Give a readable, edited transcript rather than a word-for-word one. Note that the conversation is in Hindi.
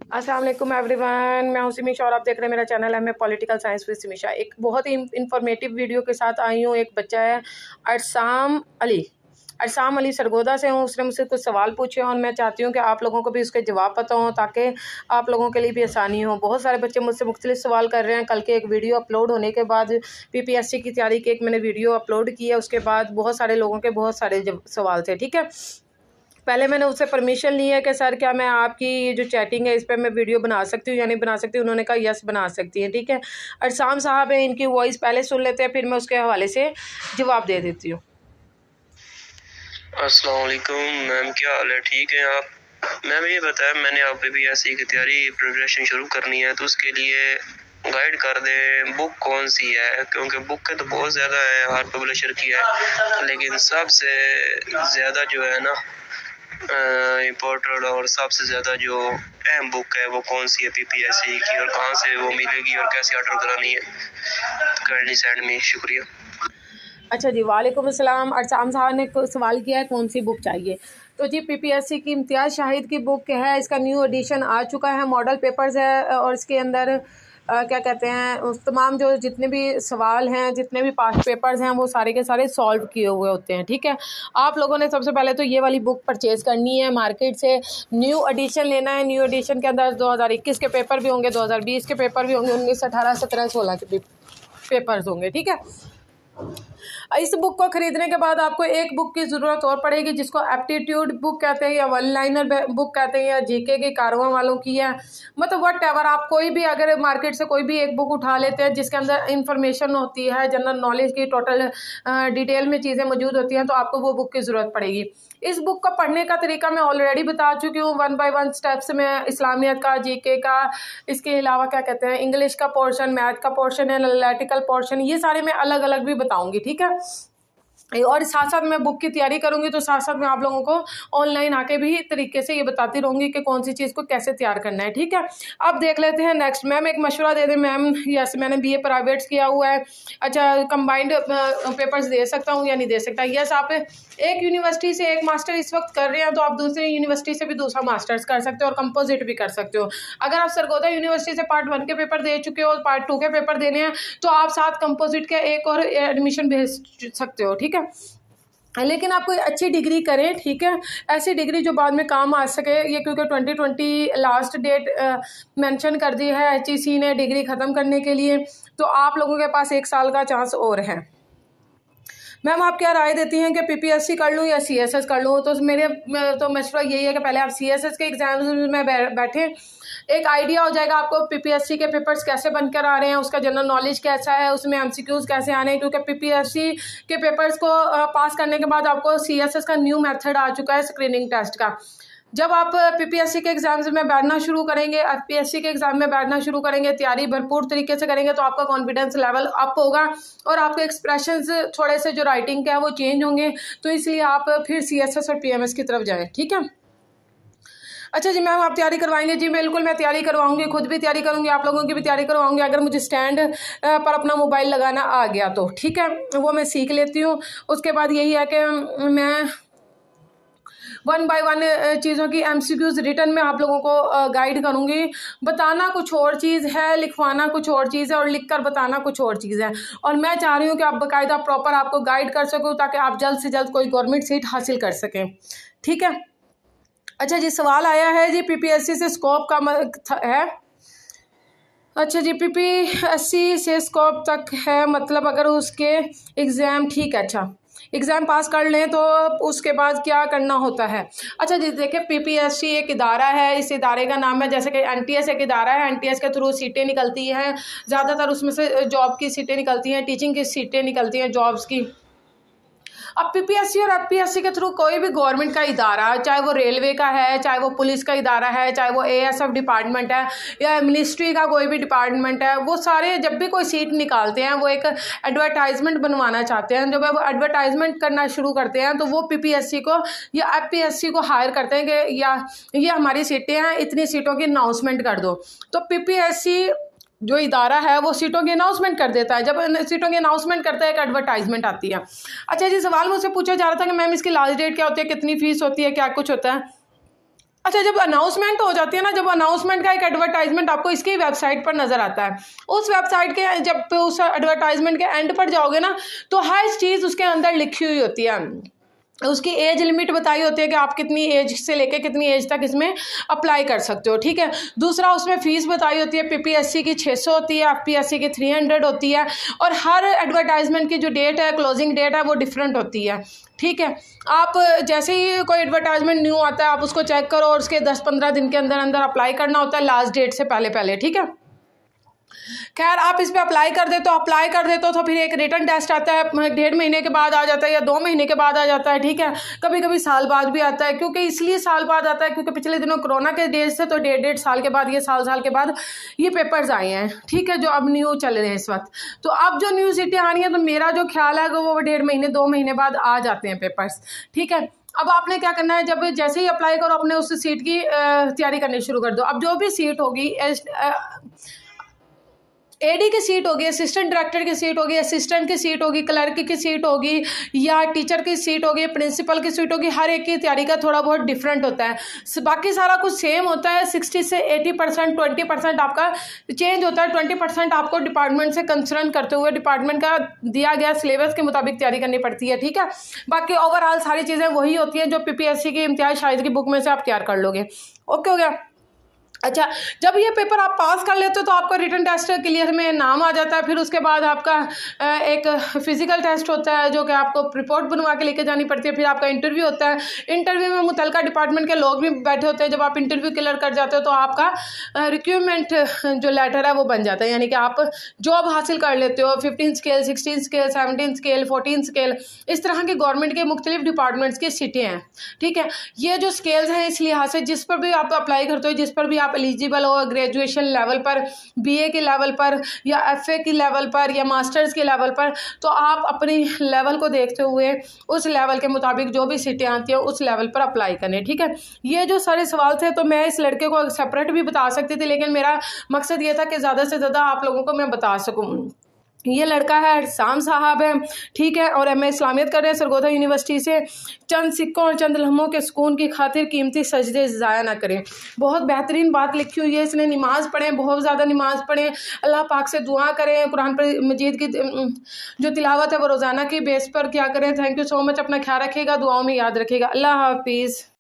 अस्सलाम वालेकुम एवरीवन, मैं हूं सिमीशा और आप देख रहे हैं मेरा चैनल है मैं पॉलिटिकल साइंस विद सिमीशा। एक बहुत ही इंफॉर्मेटिव वीडियो के साथ आई हूं। एक बच्चा है अरसाम अली सरगोदा से हूं। उसने मुझसे कुछ सवाल पूछे और मैं चाहती हूं कि आप लोगों को भी उसके जवाब पता हों ताकि आप लोगों के लिए भी आसानी हो। बहुत सारे बच्चे मुझसे मुख्तलिफ सवाल कर रहे हैं। कल के एक वीडियो अपलोड होने के बाद पीपीएससी की तैयारी की एक मैंने वीडियो अपलोड की है, उसके बाद बहुत सारे लोगों के बहुत सारे सवाल थे। ठीक है, पहले मैंने उससे परमिशन ली है कि सर क्या मैं आपकी जो चैटिंग है इस पर मैं वीडियो बना सकती हूँ या नहीं बना सकती। उन्होंने कहा यस बना सकती है। ठीक है, अरसाम साहब है, इनकी वॉइस पहले सुन लेते हैं, फिर मैं उसके हवाले से जवाब दे देती हूँ। अस्सलाम वालेकुम मैम, क्या हाल है? ठीक है आप? मैम ये बताया, मैंने आप पीपीएससी की तैयारी प्रिपरेशन शुरू करनी है तो उसके लिए गाइड कर दें बुक कौन सी है, क्योंकि बुक के तो बहुत ज़्यादा है, हर पब्लिशर की है, लेकिन सबसे ज़्यादा जो है ना इम्पोर्टेंट और सबसे ज़्यादा जो अहम बुक है वो कौन सी है पीपीएससी की, और कहाँ से वो मिलेगी और कैसे ऑर्डर करानी है? Kindly send me. शुक्रिया। अच्छा जी, वालेकुम अस्सलाम। अरसाम साहब ने सवाल किया है कौन सी बुक चाहिए। तो जी पीपीएससी की इम्तियाज़ शाहिद की बुक है, इसका न्यू एडिशन आ चुका है, मॉडल पेपर्स है और इसके अंदर क्या कहते हैं उस तमाम जो जितने भी सवाल हैं, जितने भी पास्ट पेपर्स हैं वो सारे के सारे सॉल्व किए हुए होते हैं। ठीक है, आप लोगों ने सबसे पहले तो ये वाली बुक परचेज़ करनी है मार्केट से। न्यू एडिशन लेना है। न्यू एडिशन के अंदर 2021 के पेपर भी होंगे, 2020 के पेपर भी होंगे, 19, 18, 17, 16 के पेपर्स होंगे। ठीक है, इस बुक को खरीदने के बाद आपको एक बुक की ज़रूरत और पड़ेगी जिसको एप्टीट्यूड बुक कहते हैं या वन लाइनर बुक कहते हैं या जीके की कारवां वालों की है, मतलब वट एवर। आप कोई भी अगर मार्केट से कोई भी एक बुक उठा लेते हैं जिसके अंदर इंफॉर्मेशन होती है, जनरल नॉलेज की टोटल डिटेल में चीज़ें मौजूद होती हैं, तो आपको वो बुक की ज़रूरत पड़ेगी। इस बुक का पढ़ने का तरीका मैं ऑलरेडी बता चुकी हूँ, 1 बाय 1 स्टेप्स में इस्लामियत का, जीके का, इसके अलावा क्या कहते हैं इंग्लिश का पोर्शन, मैथ का पोर्शन, एनालिटिकल पोर्शन, ये सारे मैं अलग अलग भी बताऊंगी। ठीक है, और साथ साथ मैं बुक की तैयारी करूंगी तो साथ साथ मैं आप लोगों को ऑनलाइन आके भी तरीके से ये बताती रहूंगी कि कौन सी चीज़ को कैसे तैयार करना है। ठीक है, अब देख लेते हैं नेक्स्ट। मैम एक मशवरा दे दें मैम। यस, मैंने बीए प्राइवेट्स किया हुआ है। अच्छा, कंबाइंड पेपर्स दे सकता हूँ या नहीं दे सकता? यस, आप एक यूनिवर्सिटी से एक मास्टर इस वक्त कर रहे हैं तो आप दूसरी यूनिवर्सिटी से भी दूसरा मास्टर्स कर सकते हो और कंपोजिट भी कर सकते हो। अगर आप सरगोदा यूनिवर्सिटी से पार्ट 1 के पेपर दे चुके हो और पार्ट 2 के पेपर देने हैं तो आप साथ कंपोजिट के एक और एडमिशन भेज सकते हो। ठीक है, लेकिन आप कोई अच्छी डिग्री करें। ठीक है, ऐसी डिग्री जो बाद में काम आ सके। ये क्योंकि 2020 लास्ट डेट मेंशन कर दी है एचईसी ने डिग्री ख़त्म करने के लिए, तो आप लोगों के पास 1 साल का चांस और है। मैम आप क्या राय देती हैं कि पीपीएससी कर लूँ या सीएसएस कर लूँ? तो मेरे तो मशवरा यही है कि पहले आप सीएसएस के एग्जाम्स में बैठें, एक आइडिया हो जाएगा आपको पीपीएससी के पेपर्स कैसे बनकर आ रहे हैं, उसका जनरल नॉलेज कैसा है, उसमें एमसीक्यूज कैसे आने हैं। क्योंकि पीपीएससी के पेपर्स को पास करने के बाद आपको सीएसएस का न्यू मेथड आ चुका है स्क्रीनिंग टेस्ट का। जब आप पीपीएससी के एग्जाम्स में बैठना शुरू करेंगे, एफपीएससी के एग्जाम में बैठना शुरू करेंगे, तैयारी भरपूर तरीके से करेंगे तो आपका कॉन्फिडेंस लेवल अप होगा और आपके एक्सप्रेशंस थोड़े से जो राइटिंग के है वो चेंज होंगे। तो इसलिए आप फिर सीएसएस और पीएमएस की तरफ जाएं। ठीक है, अच्छा जी मैम आप तैयारी करवाएंगे? जी बिल्कुल, मैं तैयारी करवाऊंगी, खुद भी तैयारी करूंगी, आप लोगों की भी तैयारी करवाऊंगी अगर मुझे स्टैंड पर अपना मोबाइल लगाना आ गया तो। ठीक है, वो मैं सीख लेती हूँ। उसके बाद यही है कि मैं 1 बाय 1 चीज़ों की एमसीक्यूज रिटर्न में आप लोगों को गाइड करूंगी। बताना कुछ और चीज़ है, लिखवाना कुछ और चीज़ है और लिख कर बताना कुछ और चीज़ है। और मैं चाह रही हूँ कि आप बाकायदा प्रॉपर आपको गाइड कर सकूँ ताकि आप जल्द से जल्द कोई गवर्नमेंट सीट हासिल कर सकें। ठीक है, अच्छा जी सवाल आया है जी पीपीएससी से स्कोप का है। अच्छा जी, पीपीएससी से स्कोप तक है, मतलब अगर उसके एग्ज़ाम, ठीक है, अच्छा एग्ज़ाम पास कर लें तो उसके बाद क्या करना होता है? अच्छा जी देखिए, पीपीएससी एक इदारा है, इस इदारे का नाम है जैसे कि एनटीएस एक इदारा है, एनटीएस के थ्रू सीटें निकलती हैं, ज़्यादातर उसमें से जॉब की सीटें निकलती हैं, टीचिंग की सीटें निकलती हैं, जॉब्स की। अब पीपीएससी और एफपीएससी के थ्रू कोई भी गवर्नमेंट का इदारा, चाहे वो रेलवे का है, चाहे वो पुलिस का इदारा है, चाहे वो एएसएफ डिपार्टमेंट है या मिनिस्ट्री का कोई भी डिपार्टमेंट है, वो सारे जब भी कोई सीट निकालते हैं वो एक एडवर्टाइजमेंट बनवाना चाहते हैं। जब वो एडवर्टाइजमेंट करना शुरू करते हैं तो वो पीपीएससी को या एफपीएससी को हायर करते हैं कि या ये हमारी सीटें हैं, इतनी सीटों की अनाउंसमेंट कर दो। तो पीपीएससी जो इदारा है वो सीटों की अनाउंसमेंट कर देता है। जब सीटों की अनाउंसमेंट करता है एक एडवर्टाइजमेंट आती है। अच्छा जी, सवाल मुझसे पूछा जा रहा था कि मैम इसकी लास्ट डेट क्या होती है, कितनी फीस होती है, क्या कुछ होता है? अच्छा, जब अनाउंसमेंट हो जाती है ना, जब अनाउंसमेंट का एक एडवर्टाइजमेंट आपको इसकी वेबसाइट पर नज़र आता है, उस वेबसाइट के जब उस एडवर्टाइजमेंट के एंड पर जाओगे ना, तो हर चीज़ उसके अंदर लिखी हुई होती है। उसकी एज लिमिट बताई होती है कि आप कितनी एज से लेके कितनी एज तक इसमें अप्लाई कर सकते हो, ठीक है। दूसरा, उसमें फ़ीस बताई होती है, पीपीएससी की 600 होती है, एफपीएससी की 300 होती है, और हर एडवर्टाइजमेंट की जो डेट है, क्लोजिंग डेट है, वो डिफरेंट होती है, ठीक है। आप जैसे ही कोई एडवर्टाइजमेंट न्यू आता है, आप उसको चेक करो और उसके 10-15 दिन के अंदर अंदर अप्लाई करना होता है, लास्ट डेट से पहले पहले, ठीक है। खैर, आप इस पे अप्लाई कर देते हो तो फिर एक रिटन टेस्ट आता है, 1.5 महीने के बाद आ जाता है या 2 महीने के बाद आ जाता है, ठीक है। कभी कभी साल बाद भी आता है, क्योंकि इसलिए साल बाद आता है क्योंकि पिछले दिनों कोरोना के डेज से तो 1.5 साल के बाद, ये साल के बाद ये पेपर्स आए हैं, ठीक है, जो अब न्यू चल रहे हैं इस वक्त। तो अब जो न्यू सीटें आ रही हैं, तो मेरा जो ख्याल है कि वो 1.5 महीने 2 महीने बाद आ जाते हैं पेपर्स, ठीक है। अब आपने क्या करना है, जब जैसे ही अप्लाई करो, अपने उस सीट की तैयारी करनी शुरू कर दो। अब जो भी सीट होगी, एडी की सीट होगी, असिस्टेंट डायरेक्टर की सीट होगी, असिस्टेंट की सीट होगी, क्लर्क की सीट होगी, या टीचर की सीट होगी, प्रिंसिपल की सीट होगी, हर एक की तैयारी का थोड़ा बहुत डिफरेंट होता है। बाकी सारा कुछ सेम होता है। 60 से 80%, 20% आपका चेंज होता है। 20% आपको डिपार्टमेंट से कंसर्न करते हुए डिपार्टमेंट का दिया गया सिलेबस के मुताबिक तैयारी करनी पड़ती है, ठीक है। बाकी ओवरऑल सारी चीज़ें वही होती हैं जो पीपीएससी की इम्तियाज शाहिद की बुक में से आप तैयार कर लोगे। ओके, हो गया। अच्छा, जब ये पेपर आप पास कर लेते हो तो आपका रिटन टेस्ट क्लियर में नाम आ जाता है। फिर उसके बाद आपका एक फिजिकल टेस्ट होता है, जो कि आपको रिपोर्ट बनवा के लेके जानी पड़ती है। फिर आपका इंटरव्यू होता है। इंटरव्यू में मुतलका डिपार्टमेंट के लोग भी बैठे होते हैं। जब आप इंटरव्यू क्लियर कर जाते हो तो आपका रिक्रूटमेंट जो लेटर है वो बन जाता है, यानी कि आप जॉब हासिल कर लेते हो। 15 स्केल, 16 स्केल, 17 स्केल, 14 स्केल, इस तरह के गवर्नमेंट के मुख्तलिफ डिपार्टमेंट्स की सीटें हैं, ठीक है। ये जो स्केल्स हैं, इस लिहाज से जिस पर भी आप अप्लाई करते हो, जिस पर भी आप एलिजिबल हो, ग्रेजुएशन लेवल पर, बीए के लेवल पर, या एफए के लेवल पर, या मास्टर्स के लेवल पर, तो आप अपनी लेवल को देखते हुए उस लेवल के मुताबिक जो भी सीटें आती हैं उस लेवल पर अप्लाई करें, ठीक है। ये जो सारे सवाल थे, तो मैं इस लड़के को सेपरेट भी बता सकती थी, लेकिन मेरा मकसद ये था कि ज़्यादा से ज़्यादा आप लोगों को मैं बता सकूँ। ये लड़का है, साम साहब है, ठीक है, और एमए इस्लामियत कर रहे हैं सरगोधा यूनिवर्सिटी से। चंद सिक्कों और चंद लम्हों के सुकून की खातिर कीमती सजदे ज़ाया ना करें। बहुत बेहतरीन बात लिखी हुई है इसने। नमाज़ पढ़ें, बहुत ज़्यादा नमाज़ पढ़ें, अल्लाह पाक से दुआ करें, कुरान मजीद की जो तिलावत है वो रोज़ाना की बेस पर क्या करें। Thank you so much. अपना ख्याल रखिएगा, दुआओं में याद रखिएगा। अल्लाह हाफिज़।